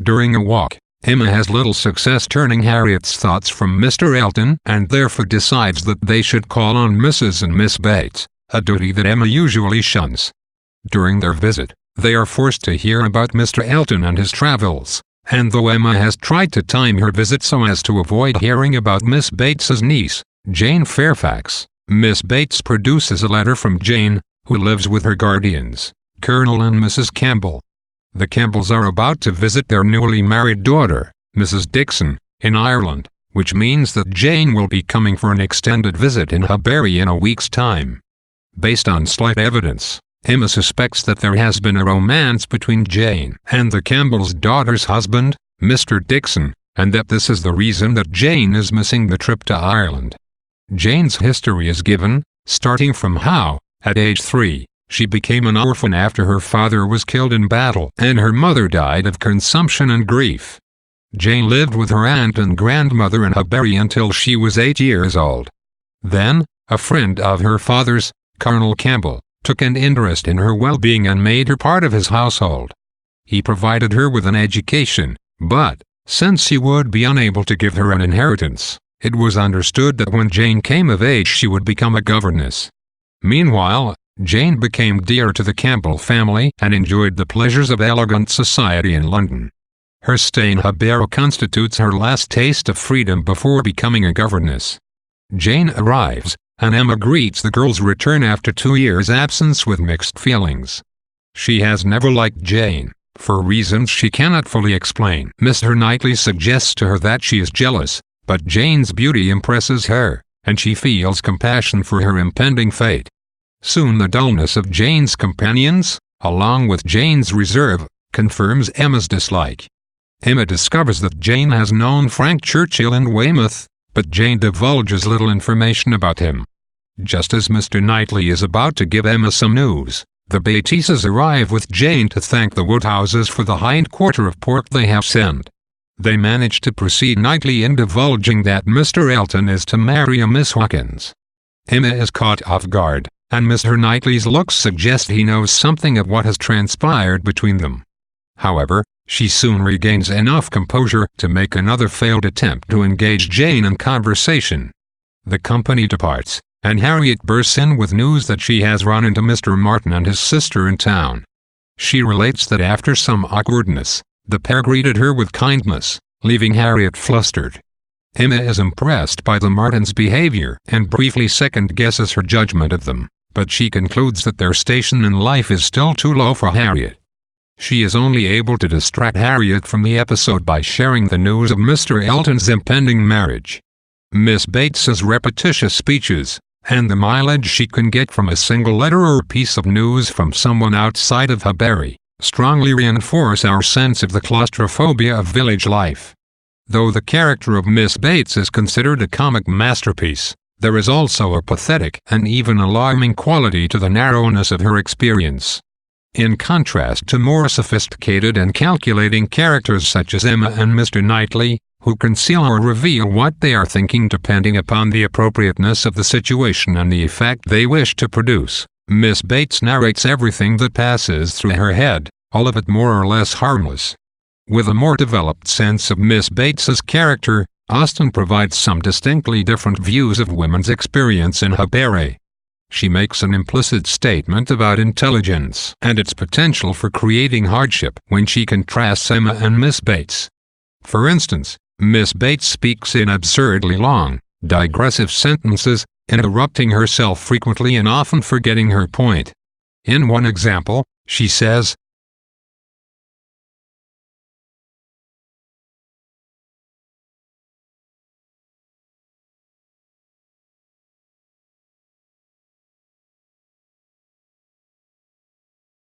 During a walk, Emma has little success turning Harriet's thoughts from Mr. Elton and therefore decides that they should call on Mrs. and Miss Bates, a duty that Emma usually shuns. During their visit, they are forced to hear about Mr. Elton and his travels, and though Emma has tried to time her visit so as to avoid hearing about Miss Bates's niece, Jane Fairfax, Miss Bates produces a letter from Jane, who lives with her guardians, Colonel and Mrs. Campbell. The Campbells are about to visit their newly married daughter, Mrs. Dixon, in Ireland, which means that Jane will be coming for an extended visit in Highbury in a week's time. Based on slight evidence, Emma suspects that there has been a romance between Jane and the Campbells' daughter's husband, Mr. Dixon, and that this is the reason that Jane is missing the trip to Ireland. Jane's history is given, starting from how, at age 3, she became an orphan after her father was killed in battle and her mother died of consumption and grief. Jane lived with her aunt and grandmother in Highbury until she was 8 years old. Then, a friend of her father's, Colonel Campbell, took an interest in her well-being and made her part of his household. He provided her with an education, but, since he would be unable to give her an inheritance, it was understood that when Jane came of age she would become a governess. Meanwhile, Jane became dear to the Campbell family and enjoyed the pleasures of elegant society in London. Her stay in Highbury constitutes her last taste of freedom before becoming a governess. Jane arrives, and Emma greets the girl's return after 2 years' absence with mixed feelings. She has never liked Jane, for reasons she cannot fully explain. Mr. Knightley suggests to her that she is jealous, but Jane's beauty impresses her, and she feels compassion for her impending fate. Soon the dullness of Jane's companions, along with Jane's reserve, confirms Emma's dislike. Emma discovers that Jane has known Frank Churchill in Weymouth, but Jane divulges little information about him. Just as Mr. Knightley is about to give Emma some news, the Bateses arrive with Jane to thank the Woodhouses for the hind quarter of pork they have sent. They manage to precede Knightley in divulging that Mr. Elton is to marry a Miss Hawkins. Emma is caught off guard, and Mr. Knightley's looks suggest he knows something of what has transpired between them. However, she soon regains enough composure to make another failed attempt to engage Jane in conversation. The company departs, and Harriet bursts in with news that she has run into Mr. Martin and his sister in town. She relates that after some awkwardness, the pair greeted her with kindness, leaving Harriet flustered. Emma is impressed by the Martins' behavior and briefly second-guesses her judgment of them, but she concludes that their station in life is still too low for Harriet. She is only able to distract Harriet from the episode by sharing the news of Mr. Elton's impending marriage. Miss Bates's repetitious speeches, and the mileage she can get from a single letter or piece of news from someone outside of Highbury, strongly reinforce our sense of the claustrophobia of village life. Though the character of Miss Bates is considered a comic masterpiece, there is also a pathetic and even alarming quality to the narrowness of her experience. In contrast to more sophisticated and calculating characters such as Emma and Mr. Knightley, who conceal or reveal what they are thinking depending upon the appropriateness of the situation and the effect they wish to produce, Miss Bates narrates everything that passes through her head, all of it more or less harmless. With a more developed sense of Miss Bates's character, Austen provides some distinctly different views of women's experience in Highbury. She makes an implicit statement about intelligence and its potential for creating hardship when she contrasts Emma and Miss Bates. For instance, Miss Bates speaks in absurdly long, digressive sentences, interrupting herself frequently and often forgetting her point. In one example, she says,